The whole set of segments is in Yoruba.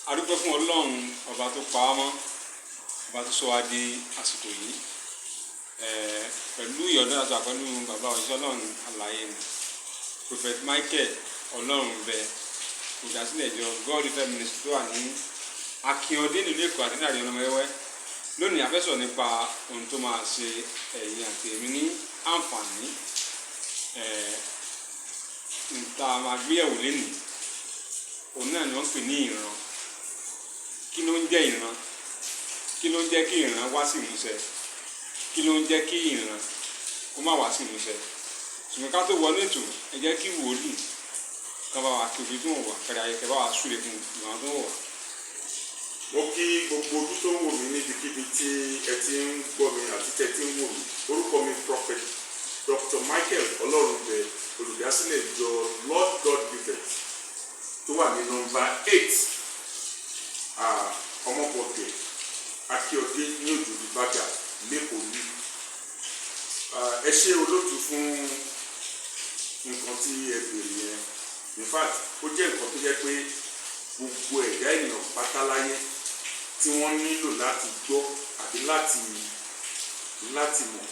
A dúpẹ́ fún Ọlọ́run ọba tó pa á mọ́, ọba tó sọ wá di àsìkò yìí. Pẹ̀lú ìyọ̀dọ̀ àti àpẹẹlú bàbá òṣìṣẹ́ Ọlọ́run alààyè ni Prophet Micheal Olorunbe, olùdásílẹ̀ ìjọ God Ifẹ̀ Ministry tó wà ní Akínyọ̀dé nílùú Èkó àti ní Àríyànmọ́wẹ́wẹ́. Lónìí a fẹ́ sọ̀rọ̀ nípa ohun tó máa ṣe ẹ̀yin àti èmi ní àǹfààní. Níta máa gbé yẹ̀wò lénìí, òun náà ni wọ́n pè ní ìran. Kí ló ń jẹ́ ìran? Kí ló ń jẹ́ kí ìran wá sí ìmúṣẹ? Kí ló ń jẹ́ kí ìran kó má wá sí ìmúṣẹ? Ṣùgbọ́n ká tó wọnú ètò, ẹ jẹ́ kí wòlíì kan bá wa kí òbí tó ń wà kárí ayẹkẹ bá wa súre fún ìran tó ń wà. Mo kí gbogbo ojú tó ń wò mí níbikíbi tí ẹ ti ń gbọ́ mi àti tẹ́ ti ń wò mí. Orúkọ mi Prophet Dr. Micheal Olorunbe, olùdásílẹ̀ ìjọ Lord God Gifted tó wà ní nọ́mbà 8 Ọmọbọ̀dé Akínyọ̀dé ní Òjòdú Bájà lẹ́kọ̀ọ́ ní. Ẹ ṣé olóòtú fún nǹkan tí ẹ béèrè yẹn. In fact, ó jẹ́ nǹkan tó jẹ́ pé gbogbo ẹ̀dá ènìyàn pátáláyé tí wọ́n nílò láti gbọ́ àbí láti mọ̀.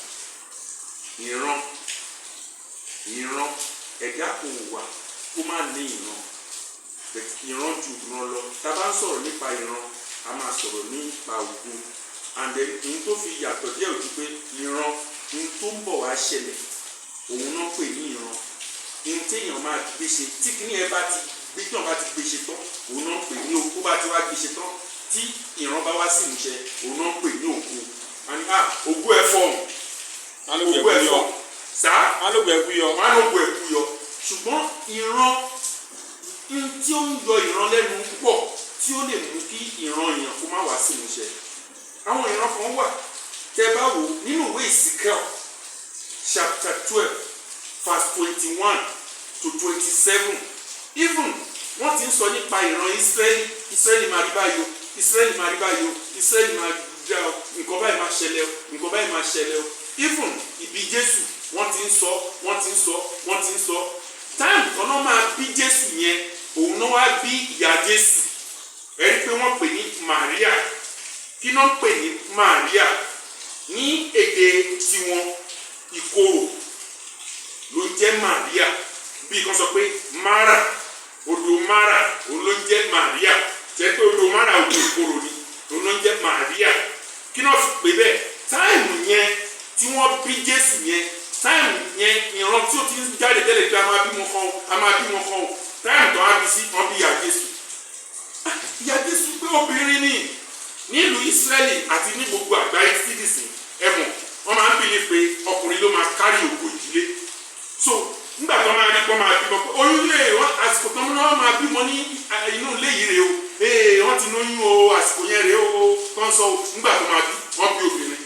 Ìran ẹ̀dá kò wà kó má ní ìran. Ìran ju ìran lọ. Tá bá ń sọ̀rọ̀ nípa ìran, a máa sọ̀rọ̀ nípa ògo. And then ohun tó fi yàtọ̀ díẹ̀ ojú pé ìran ohun tó ń bọ̀ wá ṣẹlẹ̀, òun náà pè ní ìran. Ohun téèyàn máa gbé ṣe tí kìíní ẹ bá ti gbé tí wọ́n bá ti gbé ṣe tán, òun náà pè ní ògo. Bá ti wá gbé ṣe tán tí ìran bá wá sí ìmúṣẹ, òun náà pè ní ògo. Àní ògo ẹ fọ̀hún. Ògo ẹ fọ̀hún. Sáà Alógun ẹ̀kú yọ. wọ́n á lóògùn ẹ̀kú yọ. Ṣùgbọ́n ìran tí ó ń yọ ìran lẹ́nu púpọ̀ tí ó lè mú kí ìran èèyàn kó má wá sí ìmúṣẹ. Àwọn ìran kan wà tẹ́ bá wò nínú ìwé Ezekiel chapter 12 verse 21 to 27. Even wọ́n ti ń sọ nípa ìran Ísírẹ́lì máa rí báyìí o, Ísírẹ́lì máa rí báyìí o, Ísírẹ́lì máa dá o, nǹkan báyìí máa ṣẹlẹ̀ o, nǹkan báyìí máa ṣẹlẹ̀ o. Even ìbí Jésù wọ́n ti ń sọ. Táìmù kan náà máa bí Jésù yẹn, òun náà wá bí ìyá Jésù. Ẹ rí pé wọ́n pè ní Màríà. Kí náà pè ní Màríà? Ní èdè tiwọn, ìkorò ló jẹ́ Màríà. Bí kan sọ pé Mara, odò Mara, òun ló jẹ́ Màríà. Jẹ́ pé odò Mara odò ìkorò ni, òun ló jẹ́ Màríà. Kí náà fi pè bẹ́ẹ̀? Táìmù yẹn tí wọ́n bí Jésù yẹn, táìmù yẹn ìran tí ó ti ń jáde tẹ́lẹ̀ pé a máa bímọ kan o, táìmù tó á bí sí wọ́n bí ìyá Jésù. Ìyá Jésù pé obìnrin ni nílùú Ísírẹ́lì àti ní gbogbo àgbáyé sídìsì ẹ̀mọ̀ wọ́n máa ń bìlí pé ọkùnrin ló máa kárí ògo ìdílé. So nígbà tó máa rí pé wọ́n máa bímọ pé oyún lè àsìkò tó máa bímọ ní inú ilé yìí rèé o, wọ́n ti lóyún o, àsìkò yẹn rèé o, tó ń sọ o. Nígbà tó máa bí wọ́n bí obìnrin.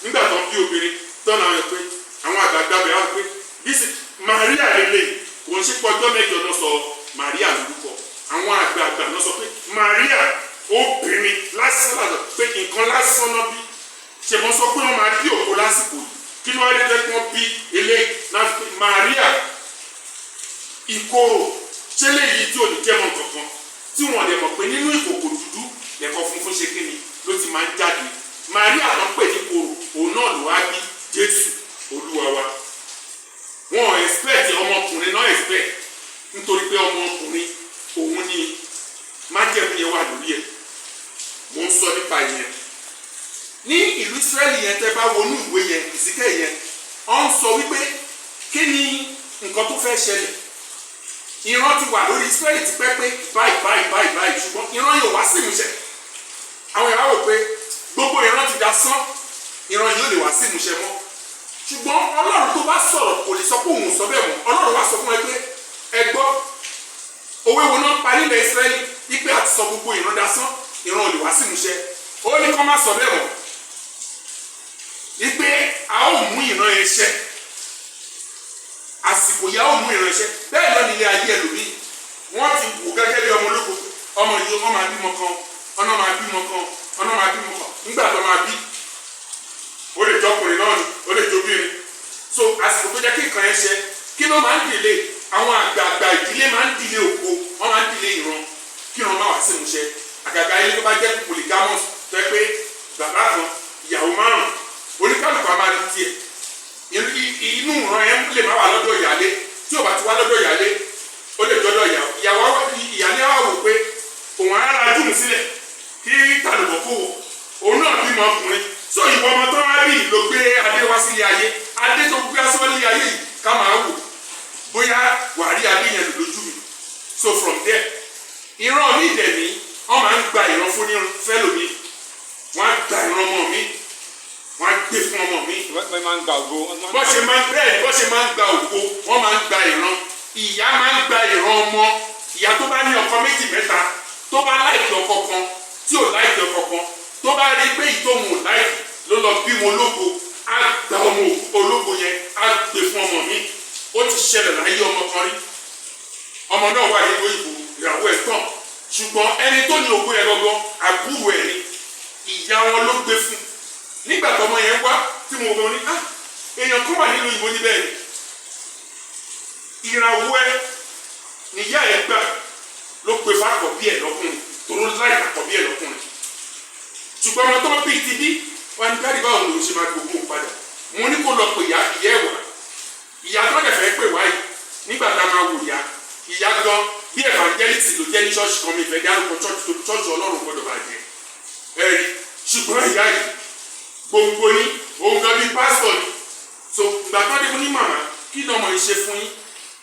Nígbà tó ń bí obìnrin tọ́nà àwọn pé àwọn àgbàgbà bẹ̀rẹ̀ wá pé bísí Màríà lélẹ̀ kò ń ṣe pọ́jọ́ mẹ́jọ náà sọ Màríà lórúkọ. Àwọn àgbàgbà náà sọ pé Màríà obìnrin lásán làdọ̀ pé nǹkan lásán náà bí. Ṣèbọn sọ pé wọ́n máa bí òkú lásìkò yìí. Kí ló wá dé pé wọ́n bí eléyìí náà pé Màríà ìkorò ṣé léyìí tí ò ní jẹ́ mọ́ kankan tí wọ́n lè mọ̀ pé nínú ìkòkò dúdú lẹ́kọ̀ọ́ funfun ṣe kíni ló ti máa ń jáde. Màríà ló pè ní korò, òun náà ló wá bí Jésù Olúwa wa. Wọ́n expect ọmọkùnrin náà expect nítorí pé ọmọkùnrin òun ni májẹ̀mú yẹn wà lórí ẹ̀. Mo ń sọ nípa ìyẹn. Ní ìlú Ísírẹ́lì yẹn tẹ́ bá wọnú ìwé yẹn Ezekiel yẹn, ó ń sọ wípé kí ni nǹkan tó fẹ́ ṣẹlẹ̀. Ìran ti wà lórí Ísírẹ́lì ti pẹ́ pé báyìí ṣùgbọ́n ìran yóò wá sí ìmúṣẹ. Àwọn ìyàwó wò pé gbogbo ìran ti dasán, ìran yóò lè wá sí ìmúṣẹ mọ́. Ṣùgbọ́n Ọlọ́run tó bá sọ̀rọ̀ kò lè sọ pé òun sọ bẹ́ẹ̀ mọ́. Ọlọ́run wá sọ fún ẹ pé ẹ gbọ́ òwe wo náà pa nílẹ̀ Ísírẹ́lì wípé àti sọ gbogbo ìran dasán, ìran ò lè wá sí ìmúṣẹ. Ó ní kó má sọ bẹ́ẹ̀ mọ́. Wípé a ó mú ìran yẹn ṣẹ. Àsìkò yà ó mú ìran ṣẹ. Bẹ́ẹ̀ lọ nílé ayé ẹlòmíì. Wọ́n ti wò gẹ́gẹ́ bí ọmọ ológo. Ọmọ yìí wọ́n máa bímọ kan, ọ̀nà máa bímọ kan. Nígbà tó máa bí, ó lè jọkùnrin náà ni, ó lè jóbìnrin. So àsìkò tó jẹ́ kí nǹkan yẹn ṣẹ, kí ló máa ń dìlé? Àwọn àgbààgbà ìdílé máa ń dìlé ògo, wọ́n máa ń dìlé ìran kí ìran máa wá sí ìmúṣẹ àgàgà ilé tó bá jẹ́ polygamous tó yẹ pé bàbá kan ìyàwó márùn oníkálùkù á máa rí tiẹ̀ inú ìran yẹn lè má wà lọ́dọ̀ ìyálé tí ò bá ti wá lọ́dọ̀ ìyálé ó lè dọ́dọ̀ ìyàwó ìyálé wà wò pé òun á ra dùn sílẹ̀ kí tàlùbọ̀ kó wò òun náà bímọ ọkùnrin so ìwọ ọmọ tó wá rí ló gbé adé wá sílé ayé adé tó gbé asọ́lé ayé yìí ká máa wò bóyá wà á rí adé yẹn lójú mi so from there ìran mi dẹ̀ ní wọ́n máa ń gba ìran fún fẹ́lòmí wọ́n á gba ìran ọmọ mi wọ́n á gbé fún ọmọ mi. wọ́n máa ń gba ògo. bó ṣe máa ń gba ògo wọ́n máa ń gba ìran ìyá máa ń gba ìran ọmọ ìyá tó bá ní ọkọ méjì mẹ́ta tó bá láìpẹ́ ọkọ kan tí ò láìpẹ́ ọkọ kan tó bá rí pé ìtòhùn ò láìpẹ́ ló lọ bímọ ológo á gba ọmọ ológo yẹn á gbé fún ọmọ mi ó ti ṣẹlẹ̀ láyé ọmọ kan rí ọmọ náà wà nínú ìbò ìyàwó ẹ̀ tán ṣùgbọ́n ẹni tó ní ògo yẹn gangan àbúrò ẹ̀ ni ìyá wọn ló gbé fún nígbà tọmọ yẹn wá tí mo gbọ́ ní èèyàn kan wà nínú ìbò níbẹ̀ ni ìràwọ̀ ẹ̀ níyà ẹ̀ gbà ló gbé fún àkọ́bí ẹ̀ lọ́kùnrin tó ló láì àkọ́bí ẹ̀ lọ́kùnrin ṣùgbọ́n ọmọ tó ń bí ti bí wọn ní káàdì báwo ló ṣe máa gbogbo padà mo ní kó lọ pé ìyá ẹ̀ wá ìyá tó dẹ̀ fẹ́ pè wáyé nígbà tá a máa wò ìyá gan bí evangelist ló jẹ́ ní ṣọ́ọ̀ṣì kan mi ìfẹ́ dárúkọ ṣọ́ọ̀ṣì ọlọ́run gbọ́dọ̀ bàjẹ́ ẹ̀rí ṣùgbọ́n ìyá yìí gbogbo ní òun gan bí pásítọ̀ ni so ìgbà tó dé fún ní màmá kí ni ọmọ yìí ṣe fún yín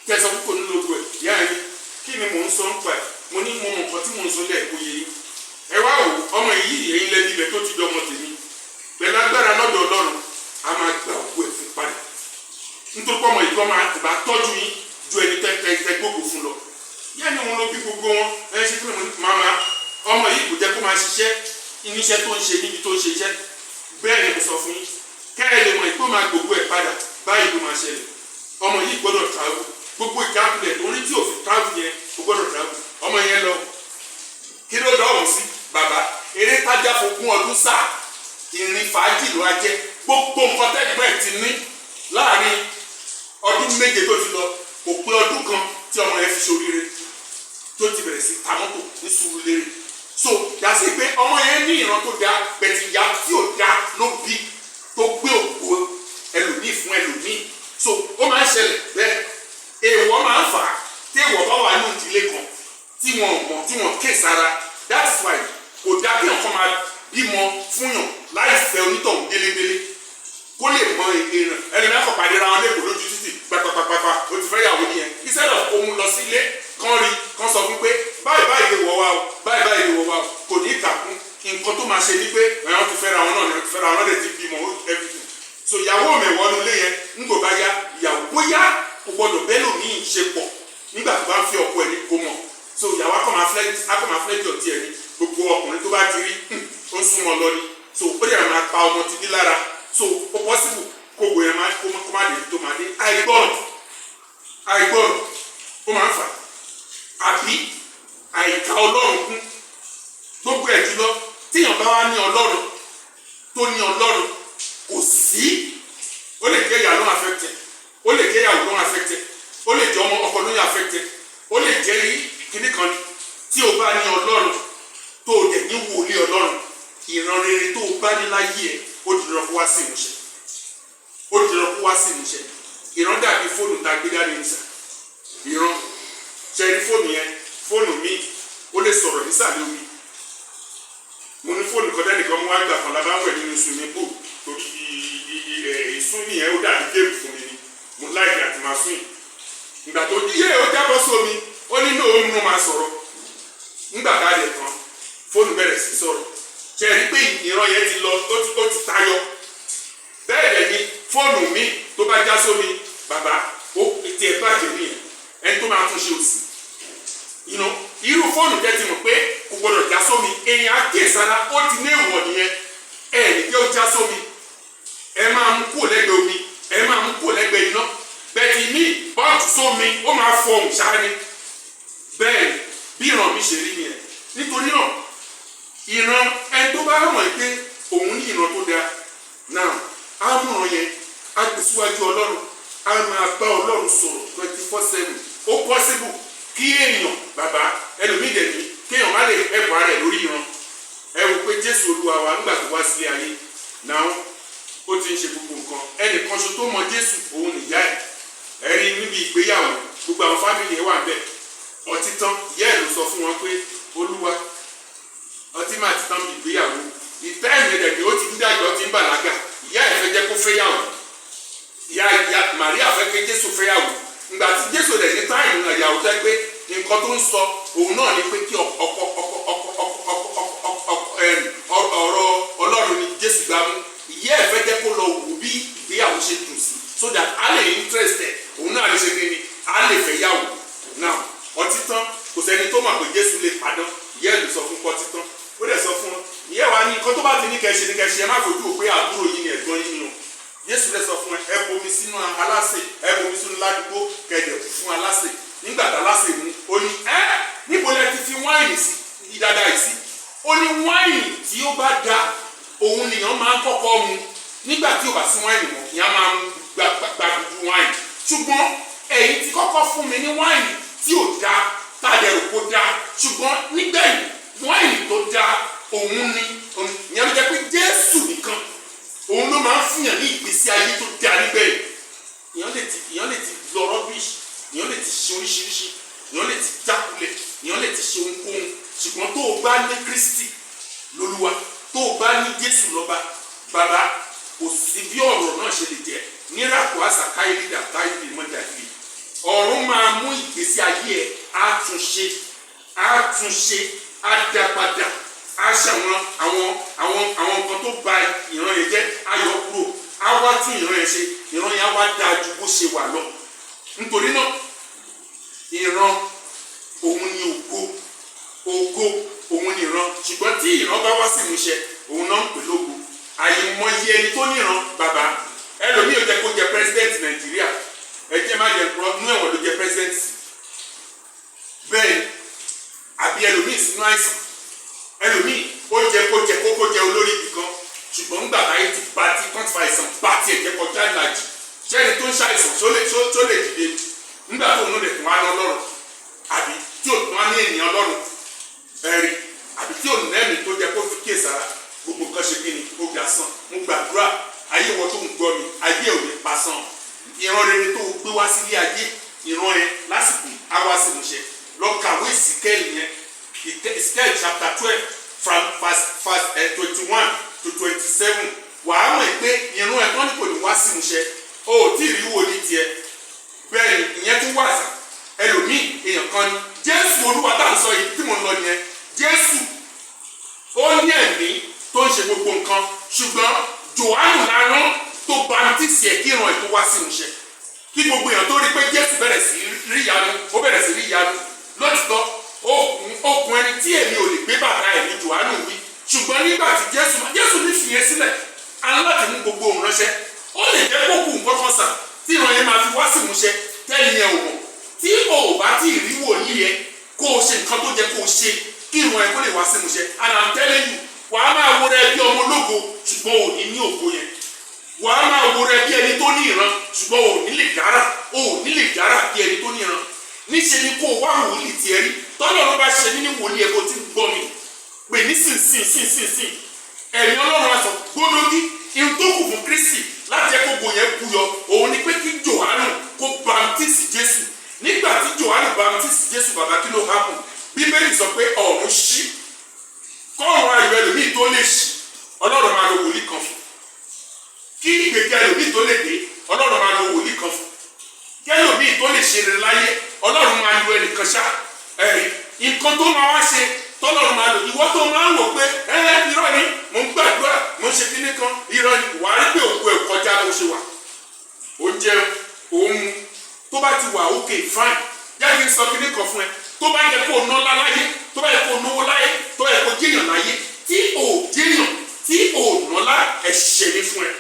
tẹ̀sán púpọ̀ nínú ogun ẹ̀ ìyá yìí kí ni mò ń sọ ń pa ẹ̀ mo ní mo mọ̀ nǹkan tí mò ń sọ lẹ́ẹ̀kọ́ yẹ yín ẹ wá wò ọmọ yìí ẹ̀yin lẹ́bi ibẹ̀ tó ti dọ́ ọmọ tèmi pẹ̀lú agbára lọ́dọ̀ ọlọ́run a máa gba òkú ẹ̀ fún padà nítorí pé ọmọ yìí kọ́ máa tìbá tọ́jú yín ju ẹni tẹ́ gbogbo fún lọ yẹ́nì òun ló bí gbogbo wọn ẹ ṣe fún mi màmá ọmọ yìí kò jẹ́ kó máa ṣiṣẹ́ iníṣẹ́ tó ń ṣe níbi tó ń ṣe iṣẹ́ bẹ́ẹ̀ ni mo sọ fún yín kẹ́ ẹ lè mọ̀ ìpó máa gbogbo ẹ̀ padà báyìí ló máa ṣẹlẹ̀ ọmọ yìí gbọ́dọ̀ travel gbogbo ìjákulẹ̀ tó ní tí òfin travel yẹn kò gbọ́dọ̀ travel ọmọ yẹn lọ kí ló dọ̀hùn sí bàbá eré tájà fògún ọdún sáà ìrìn fàájì ló wá jẹ́ gbogbo nǹkan tẹ́gbẹ́ ti ní láàrin ọdún méje tó ti lọ kò pé ọdún kan tí ọmọ yẹn fi ṣoríire tó ti bẹ̀rẹ̀ sí ta mọ́tò ní Sùúrùlérè so yàtí pé ọmọ yẹn ní ìran tó dáa bẹ̀tì ìyá tí ò dáa ló bí tó gbé òkú ẹlòmíì fún ẹlòmíì so ó máa ń ṣẹlẹ̀ bẹ́ẹ̀ èèwọ̀ máa ń fà á tí èèwọ̀ bá wà ní ìdílé kan tí wọ́n mọ̀ tí wọ́n ké sára that's why kò dáa kí ọkọ máa bímọ fúnyàn láì fẹ́ onítọ̀hún délédélé kó lè mọ èèyàn ẹni náà kọ̀ pàdé ra wọn lẹ́kọ̀ọ́ lójú títì pàpàpàpà ó ti fẹ́ yàwó nìyẹn instead of kó mu lọ sílé kán rí kán sọ fún pé báyìí báyìí lè wọ̀ wá o báyìí báyìí lè wọ̀ wá o kò ní ìkàkùn nǹkan tó máa ṣe ni pé ẹ̀yàn ti fẹ́ra wọn náà ni wọ́n ti fẹ́ra wọn náà lè ti bímọ everything so ìyàwó mẹ̀wọ́ nu lé yẹn ńgbò bá yá ìyàwó bóyá kò gbọdọ̀ bẹ́ẹ̀ lòmí ṣe pọ̀ nígbà tó bá ń fi ọkọ ẹ̀ ní kó mọ̀ so ìyàwó akọ̀ máa flẹ́jì ọ̀tí ẹ̀ ní gbogbo ọkùnrin tó bá ti rí ó ń súnmọ́ lọ ni so ó dẹ̀ máa pa ọmọ ti ní lára so ó possible kó gbé ẹ̀ máa kó má lè tó máa dé àìgbọ́rọ̀ ó máa ń fà àbí àìka ọlọ́run kún gbogbo ẹ̀ jùlọ tíyàn bá wá ní ọlọ́run tó ní ọlọ́run kò sí ó lè jẹ́ ìyá ló ń affected ó lè jẹ́ ìyàwó ló ń affected ó lè jẹ́ ọmọ ọkọ ló ń affected ó lè jẹ́ kíní kan tí o bá ní ọlọ́run tó o dẹ̀ ní wòlíì ọlọ́run ìran rere tó o bá ní láyé ẹ̀ ó dìrọ̀ kó wá sí ìmúṣẹ ó dìrọ̀ kó wá sí ìmúṣẹ ìran dàbí fóònù tá a gbé dání nìsà ìran ṣẹ́ni fóònù yẹn fóònù mi ó lè sọ̀rọ̀ nísàlẹ̀ omi mo ní fóònù kan dẹ́nìkan mú wá gbà kan lábáwẹ̀ nínú swimming pool torí ìsún nìyẹn ó dàbí géèmù fún mi ni mo láìpẹ́ àti máa sún yìí ìgbà tó díyẹ ó jábọ́ sómi ó ní ní òun mú máa sọ̀rọ̀ nígbà tá a lè tán fóònù bẹ̀rẹ̀ sí sọ̀rọ̀ ṣe rí pé ìran yẹn ti lọ ó ti tayọ bẹ́ẹ̀ dẹ̀ ni fóònù mi tó bá já sómi bàbá ó ti ẹ̀ bàjẹ́ nìyẹn ẹni tó máa tún ṣe òsì irú fóònù jẹ́ ti mọ̀ pé kò gbọdọ̀ já sómi èèyàn akéèsára ó ti ní èèwọ̀ nìyẹn ẹ̀ ní kí ó já sómi ẹ máa mú kúrò lẹ́gbẹ̀ẹ́ omi ẹ máa mú kúrò lẹ́gbẹ̀ẹ́ iná bẹ́ẹ̀ ní bọ́ọ̀tù sómi ó máa fọ ohùn sáré bẹ́ẹ̀ bí ìran mi ṣe rí nìyẹn nítorí náà ìran ẹni tó bá mọ̀ pé òun ní ìran tó dáa náà á múran yẹn á gbé síwájú ọlọ́run á máa bá ọlọ́run sọ̀rọ̀ 24/7 ó possible kí èèyàn bàbá ẹlòmíì dẹ̀ ní kéèyàn má lè Jésù Olúwa wa nígbà tó wá sílé ayé náà ó ti ń ṣe gbogbo nǹkan. ẹnìkan ṣo tó mọ Jésù òun nìyá ẹ̀. ẹ̀rí níbi ìgbéyàwó gbogbo àwọn fámìlì ẹ̀ wà ń bẹ̀. ọtí tán ìyá ẹ̀ ló sọ fún wọn pé Olúwa ọtí máa ti tán bí ìgbéyàwó. ìtẹ́ ìmẹ̀dẹ̀gbẹ̀ ó ti ń dàgbà ó ti ń bàlágà. ìyá ẹ̀ fẹ́ jẹ́ kó fẹ́yàwó. ìyá Màríà fẹ́ pé Jésù fẹ́yàwó. ìgbà tí Jésù rẹ̀ ní táìmù náà ìyàwó tẹ́ pé nǹkan tó ń sọ òun náà ni pé kí ọ̀rọ̀ Ọlọ́run ni Jésù gbá mú. ìyá ẹ̀ fẹ́ jẹ́ kó lọ wù bí ìgbéyàwó ṣe dùn sí so that a lè interested òun náà lè ṣe kí ni a lè fẹ́ yàwó. now ọtí tán kò sẹ́ni tó mọ̀ pé Jésù lè padà. ìyá ẹ̀ ló sọ fún pọ́tí tán ó dẹ̀ sọ fún wọn. ìyá wa ní nǹkan tó bá ti ní kẹ́ṣe ní kẹ́ṣe ẹ má fojú wò pé àbúrò yìí ni ẹ̀gbọ́n yìí ni o. Jésù lè sọ fún ẹ bomi sínú aláṣẹ ẹ bomi sínú ládùúgbò kẹ̀dẹ̀ fún aláṣẹ. nígbà tá aláṣẹ mú ó ní níbo lẹ ti fi wáìnì sí ìdáadáa yìí sí. ó ní wáìnì tí ó bá da òun nìyàn máa ń kọ́kọ́ mu nígbà tí ó bá sí wáìnì mọ́ ìyá máa ń gbàgbùdù wáìnì. ṣùgbọ́n ẹ̀yin ti kọ́kọ́ fún mi ní wáìnì tí ò da tàdẹ̀rù kó da ṣùgbọ́n nígbẹ̀yìn wáìnì tó da òun ni ìyẹn ló jẹ́ pé Jésù nìkan òun ló máa ń fìyàn ní ìgbésí ayé tó da nígbẹ̀yìn. ìyẹn lè ti lọ rọ́bìṣì ìyẹn lè ti ṣe oríṣiríṣi ìyẹn lè ti jákulẹ̀ ìyẹn lè ti ṣe ohunkóhun ṣùgbọ́n tó o bá ní Kristi lólúwa tó o bá ní Jésù lọ́ba bàbá kò sí bí ọ̀rọ̀ náà ṣe lè jẹ́ níràkó àṣàkáyé lídà táyé lè mọ́ dàbí ọ̀run máa mú ìgbésí ayé ẹ̀ àtúnṣe àdàpadà àṣàwọn àwọn nǹkan tó ba ìran yẹn jẹ́ ayọ̀ kúrò á wá tún ìran yẹn ṣe ìran yẹn á wá dáa ju bó ṣe wà lọ. nítorí náà ìran òun ni ògo òun ni ìran ṣùgbọ́n tí ìran bá wá sí ìmúṣẹ òun náà ń pè lógo. àyèmọye ẹni tó níran bàbá ẹlòmíì ò jẹ́ kó jẹ president Nàìjíríà ẹjẹ má jẹ kúrọ nú ẹ̀wọ̀n ló jẹ president bẹ́ẹ̀ àbí ẹlòmíì sínú àìsàn ẹlòmíì ó jẹ kó jẹ olórí ibìkan ṣùgbọ́n ńgbà táyé ti bá ti kọ́ńtà àìsàn bá tiẹ̀ jẹ́ kọjá ìlàjì jẹ́ni tó ń ṣàìsàn tó lè dìde nígbà tó ń lè tún wá lọ́rùn àbí tí ò tún wá ní ènìyàn lọ́rùn ẹ̀rí àbí tí ò ní ẹ̀mí tó jẹ́ kó fi kíyèsára gbogbo nǹkan ṣe kí ni ó gbà sàn mo gbàdúrà ayé wọn tó ń gbọ́ mi ayé ò ní pa sàn ìran rere tó gbé wá sílé ayé ìran yẹn lásìkò àwa sì ń ṣe lọ kàwé Ezekiel yẹn Ezekiel chapter 12 from verse 21 to 27 wàá mọ̀ pé ìran ẹ̀ kọ́ni kò ní wá sí ń ṣe o ò tí ì rí wòlíì tiẹ̀ bẹ́ẹ̀ ni ìyẹn tún wà sàn ẹlòmíì èèyàn kan ni Jésù Olúwa tá à ń sọ yìí tí mo ń lọ nìyẹn Jésù ó ní ẹ̀mí tó ń ṣe gbogbo nǹkan ṣùgbọ́n Jòhánù lárán tó baptisi ẹ̀ kí ìran ẹ̀ tó wá sí ìmúṣẹ kí gbogbo èèyàn tó rí pé Jésù bẹ̀rẹ̀ sí rí ìyanu ó bẹ̀rẹ̀ sí rí ìyanu lótìtọ́ okùn ẹni tí èmi ò lè gbé bàtà ẹ̀ ní Jòhánù wí ṣùgbọ́n nígbà tí Jésù ní fìyẹn sílẹ̀ aláàtì mú gbogbo òun ránṣẹ́ ó lè jẹ́ kó kù nǹkan kan sàn tí ìran yẹn máa fi wá sí ìmúṣẹ tẹ́lẹ̀ yẹn ò mọ̀ tí o ò bá tí ì rí wòlíì yẹn kó o ṣe nǹkan tó jẹ́ kó o ṣe kí ìran yẹn kó lè wá sí ìmúṣẹ and I'm telling you wàá máa wo rẹ bí ọmọ ológo ṣùgbọ́n ò ní ògo yẹn wàá máa wo rẹ bí ẹni tó ní ìran ṣùgbọ́n ò ní lè dára bí ẹni tó ní ìran níṣẹ́ ni kó o wá wòlíì tiẹ̀ rí tọ́lọ́ ló bá ṣe nínú wòlíì ẹ̀ kó o ti gbọ́ mi pè ní sìn ẹ̀mí Ọlọ́run aṣọ gbódógí ihun tó kù fún Kristi láti jẹ́ kó gbòòyẹ buyọ òun ni pé kí Jòhánù kó baptisi Jésù nígbà tí Jòhánù baptisi Jésù bàbá kí ló hápùn Bíbélì sọ pé ọ̀run ṣí kọ́ọ̀rọ̀ ayọ̀ ẹlòmíì tó lè ṣí Ọlọ́run máa lo wòlíì kan fún kí ìgbèjà ẹlòmíì tó lè dé Ọlọ́run máa lo wòlíì kan fún kí ẹlòmíì tó lè ṣe rere láyé Ọlọ́run máa lo ẹnìkan ṣá ẹ̀rí nǹkan tó máa wá ṣe tọ́lọ́run máa lò ìwọ tó máa ń wò pé irọ́ ni mò ń gbàdúrà mò ń ṣe kíní kan irọ́ ni wàá rí pé òkú ẹ̀ kọjá bó ṣe wà ó ń jẹun òun mu tó bá ti wà ókè fine jáde kí n sọ kíní kan fún ẹ tó bá yẹ kó nọ́lá láyé tó bá yẹ kó náwó láyé tó yẹ kó jẹ́yàn láyé tí ò jẹ́yàn tí ò nọ́lá ẹ̀ṣẹ̀ ní fún ẹ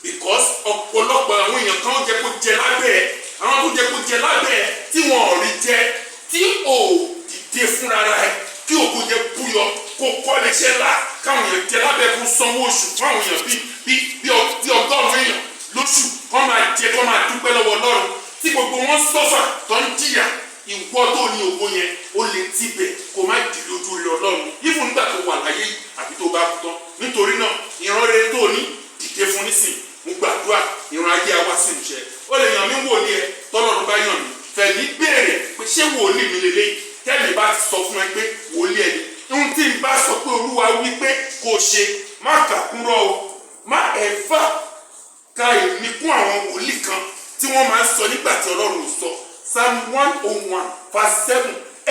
because ọ̀pọ̀lọpọ̀ àwọn èèyàn kan jẹ́ kó jẹ lábẹ́ ẹ àwọn tó jẹ́ kó jẹ lábẹ́ ẹ tí wọn ò rí jẹ tí ò dìde fúnra rẹ kí òkú jẹ búyọ kó kọ́lé iṣẹ́ ńlá káwọn èèyàn jẹ lábẹ́ kó sanwó oṣù fún àwọn èèyàn bí ọgọ́rùn-ún èèyàn lóṣù kọ́ máa jẹ kọ́ máa dúpẹ́ lọ́wọ́ Ọlọ́run tí gbogbo wọn sọ́fà tó ń jìyà ìwọ tó ní ògo yẹn ó lè tibẹ̀ kó má dì lójú rẹ Ọlọ́run ìfún nígbà tó wà láyé àbí tó bá kú tán ẹ pé wòlíì ẹni ohun tí n bá sọ pé olúwa wí pé kò ṣe má kàkúrọ̀ o má ẹ̀fà ka èmi kún àwọn wòlíì kan tí wọ́n máa ń sọ nígbà tí ọlọ́run ò sọ Psalm 101:7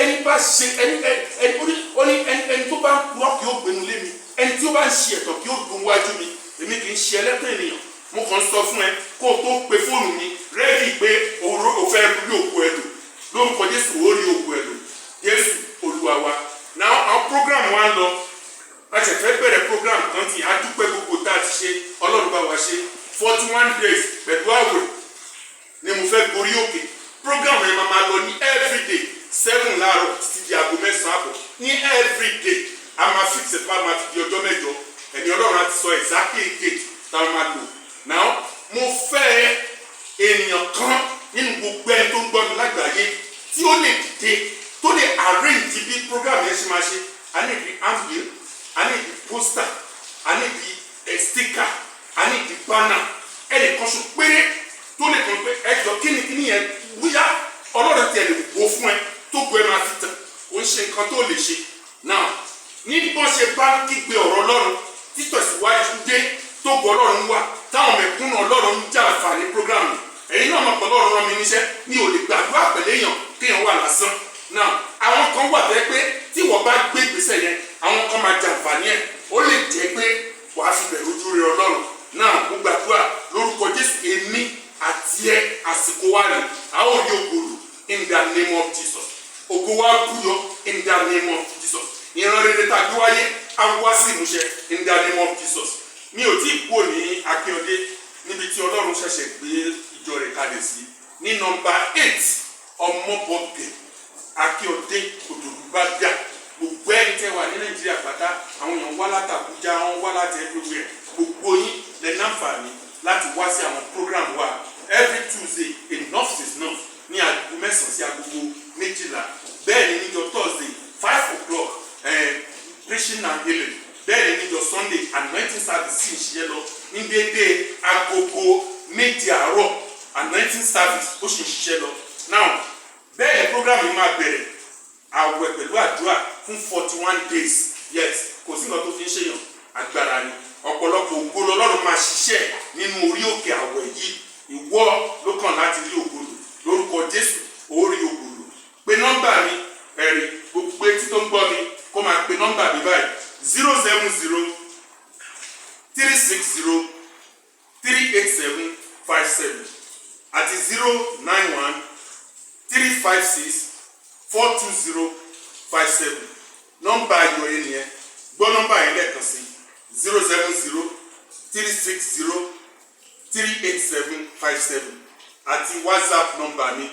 ẹni bá ṣe ẹni tó bá ń purọ́ kí ó gbénu lé mi ẹni tí ó bá ń ṣe ẹ̀tàn kí ó dùn wájú mi èmi kì í ṣe ẹlẹ́tàn ènìyàn mo kàn ń sọ fún ẹ kó o tó pe fóònù mi rẹ́ẹ̀dì pé o fẹ́ rí òkú ẹ lò lórúkọ Jésù ó rí òkú ẹ lò Jésù Olúwa wa náà àwọn program wa ń lọ láti ẹ̀fẹ́ bẹ̀rẹ̀ program kan tí a dúpẹ́ gbogbo tá a ti ṣe ọlọ́run bá wa ṣe 41 days pẹ̀lú àwẹ̀ ni mo fẹ́ gorí òkè program yẹn máa lọ ní everyday 7 láàárọ̀ títí di aago 9 àbọ̀ ní everyday a máa fix ẹ̀ bá máa fi di ọjọ́ mẹ́jọ ẹ̀mí ọlọ́run á ti sọ exactly date tá a máa lò náà mo fẹ́ ènìyàn kan nínú gbogbo ẹni tó ń gbọ́ mi lágbàáyé tí ó lè dìde tó lè arrange bí program yẹn ṣe máa ṣe a ní di handbill a ní di poster a ní di sticker a ní di banner ẹnìkan ṣo péré tó lè kàn pé ẹjọ́ kíni yẹn bóyá ọlọ́run tiẹ̀ lè wò fún ẹ tó gbọ́ ẹ máa fi tàn ó ń ṣe nǹkan tó lè ṣe náà ní bọ́n ṣe bá kígbe ọ̀rọ̀ ọlọ́run títọ̀síwájú dé tó gbọ́ ọlọ́run wá táwọn mẹ̀kúnnù ọlọ́run ń jà àǹfààní program ẹ̀yin náà mọ̀ pé ọlọ́run rán mi níṣẹ́ mi ò lè gbàdúrà pẹ̀lẹ́yàn kéèyàn wà lásán náà àwọn kan wà bẹ́ẹ̀ pé tí wọ́n bá gbé ìgbésẹ̀ yẹn àwọn kan máa jàǹfààní ẹ̀ ó lè jẹ́ pé wàá fi bẹ̀rù ojú rere ọlọ́run náà mo gbàdúrà lórúkọ Jésù èmi àti ẹ àsìkò wa rè a ó rí ògòlù in the name of Jesus ògo wa búyọ in the name of Jesus ìran rere tá a gbé wáyé á wá sí ìmúṣẹ in the name of Jesus mi ò tí ì kúrò ní Akíọdé níbi tí ọlọ́run ṣẹ̀ṣẹ̀ gbé ìjọ rẹ̀ kalẹ̀ sí ní nọ́mbà 8 ọmọbọ̀gẹ̀ Akíọdé Òdòdúbádà gbogbo ẹni tẹ́ wà ní Nàìjíríà pátá àwọn èèyàn wá láti Àbújá wọn wá láti everywhere gbogbo yín lẹ náǹfààní láti wá sí àwọn program wa every Tuesday enough is enough ní aago 9 sí aago 12 bẹ́ẹ̀ ni níjọ́ Thursday 5 o'clock preaching and healing bẹ́ẹ̀ ni níjọ́ Sunday anointing service sì ń ṣiṣẹ́ lọ ní déédéé agogo 2 àárọ̀ anointing service ó sì ń ṣiṣẹ́ lọ now bẹ́ẹ̀ ni program yìí máa bẹ̀rẹ̀ àwẹ̀ pẹ̀lú àdúrà fún 41 days yes kò sí nǹkan tó fi ń ṣèyàn agbára ni ọ̀pọ̀lọpọ̀ ògo lọ́lọ́run máa ṣiṣẹ́ nínú orí òkè àwẹ̀ yìí ìwọ ló kàn láti rí ògolo lórúkọ Jésù orí ògolo pé nọ́mbà mi ẹ̀rí gbogbo etí tó ń gbọ́ mi kó máa pe nọ́mbà mi báyìí 070 360 38757 àti 091 356 42057 nọ́mbà ayọ̀ yẹn nìyẹn gbọ́ nọ́mbà yẹn lẹ́ẹ̀kan sí 070 360 38757 àti WhatsApp nọ́mbà mi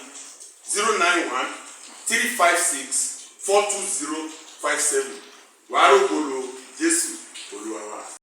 091 356 42057 wàá rògbòlò Jésù Olúwa wa.